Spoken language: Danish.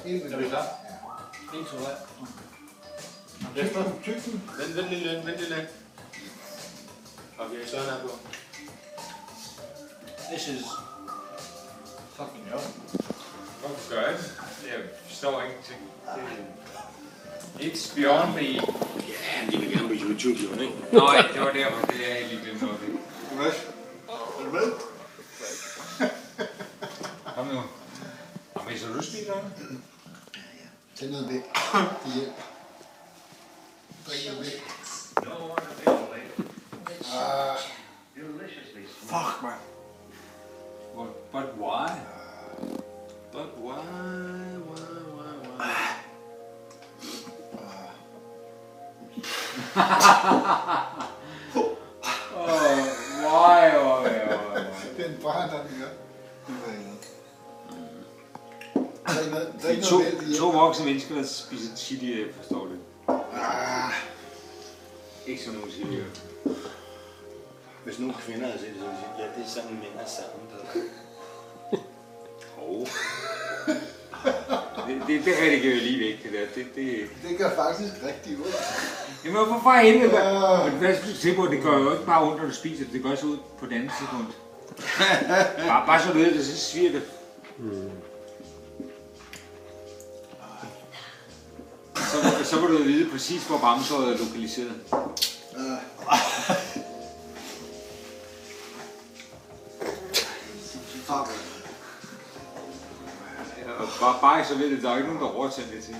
Er vi klar? Ja. 1, 2, 3. Jesper? Tykken. Vent lidt. Okay, Søren er på. This is fucking jo. Hvorfor gør jeg det? Jeg forstår ingenting. It's beyond me. Ja, de vil gerne på YouTube, jo, ikke? Nej, det var derfor, det er jeg lige glemt noget. Hvad? Er du med? Kom nu. Jamen, så du spiser noget? Tag noget væk. Det hjælper. Drik noget væk. Fuck, man. But why? But why? Why? Den barn, der den gør. To voksne mennesker, der spiser chili, jeg forstår det. Ikke sådan nogen chili. Hvis nogle kvinder havde set det, så ville de sige, ja, det er sådan, mænd er sammen. Det redigerer lige væk, det der. Det gør faktisk rigtig ondt. Jamen, hvorfor helvede? Men hvad skal du se på? Det gør jo ikke bare ondt, når du spiser det. Det gør også ud på den anden sekund. Bare så du ved det, så sviger det. Så vil du vide præcis, hvor bamsåret er lokaliseret. Fuck. Bare så ved det, der er ikke nogen, der overtager det til.